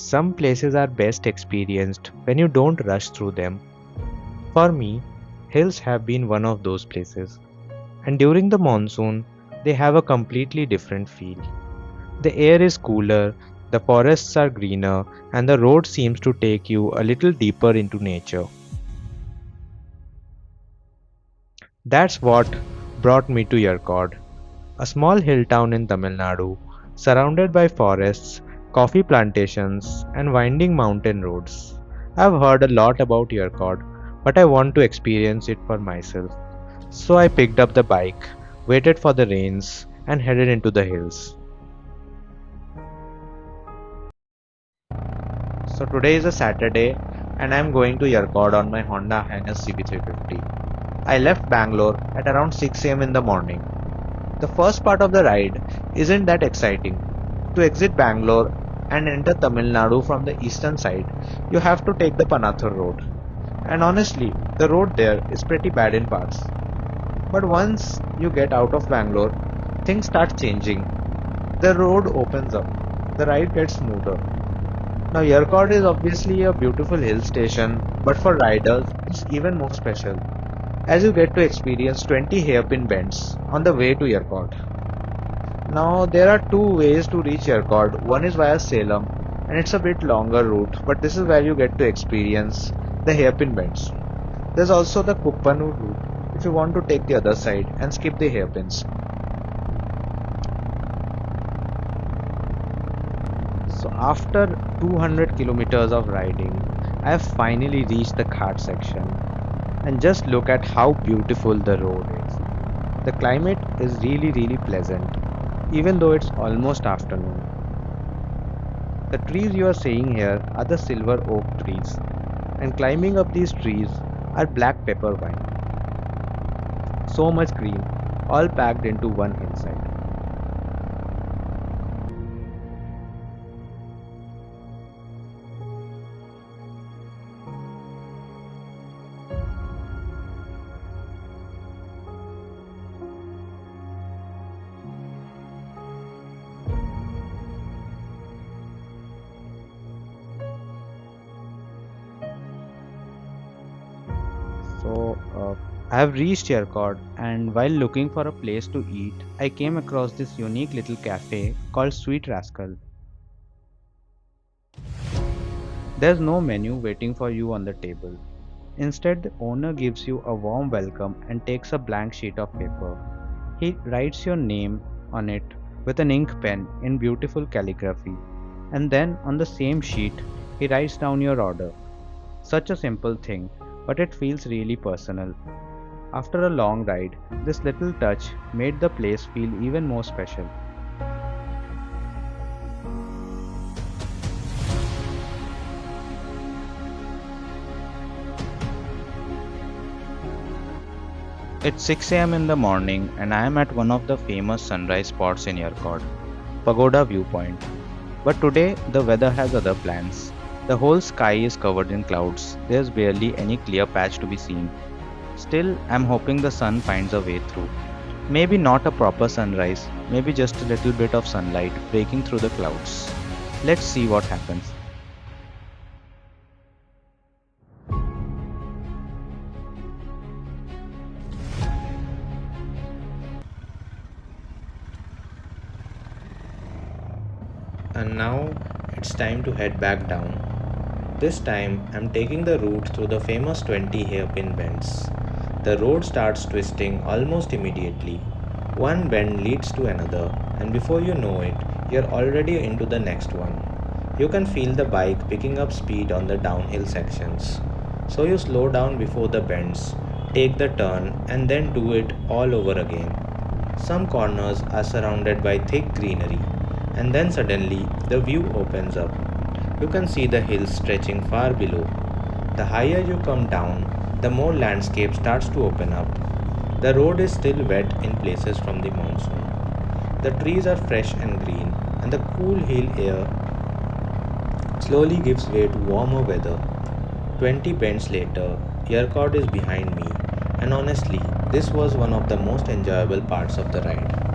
Some places are best experienced when you don't rush through them. For me, hills have been one of those places. And during the monsoon, they have a completely different feel. The air is cooler, the forests are greener, and the road seems to take you a little deeper into nature. That's what brought me to Yercaud, a small hill town in Tamil Nadu, surrounded by forests, coffee plantations, and winding mountain roads. I've heard a lot about Yercaud, but I want to experience it for myself. So I picked up the bike, waited for the rains, and headed into the hills. So today is a Saturday, and I'm going to Yercaud on my Honda Highness CB350. I left Bangalore at around 6 am in the morning. The first part of the ride isn't that exciting. To exit Bangalore and enter Tamil Nadu from the eastern side, you have to take the Panathur road. And honestly, the road there is pretty bad in parts. But once you get out of Bangalore, things start changing. The road opens up, the ride gets smoother. Now, Yercaud is obviously a beautiful hill station, but for riders, it's even more special, as you get to experience 20 hairpin bends on the way to Yercaud. Now, there are two ways to reach Yercaud. One is via Salem, and it's a bit longer route, but this is where you get to experience the hairpin bends. There's also the Kuppanur route if you want to take the other side and skip the hairpins. So after 200 kilometers of riding, I have finally reached the Ghat section. And just look at how beautiful the road is. The climate is really pleasant, even though it's almost afternoon. The trees you are seeing here are the silver oak trees, and climbing up these trees are black pepper vine. So much green, all packed into one hillside. I have reached Yercaud, and while looking for a place to eat, I came across this unique little cafe called Sweet Rascal. There's no menu waiting for you on the table. Instead, the owner gives you a warm welcome and takes a blank sheet of paper. He writes your name on it with an ink pen in beautiful calligraphy, and then on the same sheet, he writes down your order. Such a simple thing, but it feels really personal. After a long ride, this little touch made the place feel even more special. It's 6 am in the morning, and I am at one of the famous sunrise spots in Yercaud, Pagoda Viewpoint. But today, the weather has other plans. The whole sky is covered in clouds. There's barely any clear patch to be seen. Still, I'm hoping the sun finds a way through. Maybe not a proper sunrise, maybe just a little bit of sunlight breaking through the clouds. Let's see what happens. And now it's time to head back down. This time I'm taking the route through the famous 20 hairpin bends. The road starts twisting almost immediately. One bend leads to another, and before you know it, you're already into the next one. You can feel the bike picking up speed on the downhill sections. So you slow down before the bends, take the turn, and then do it all over again. Some corners are surrounded by thick greenery, and then suddenly the view opens up. You can see the hills stretching far below. The higher you come down, the more landscape starts to open up. The road is still wet in places from the monsoon. The trees are fresh and green, and the cool hill air slowly gives way to warmer weather. 20 bends later, Yercaud is behind me, and honestly, this was one of the most enjoyable parts of the ride.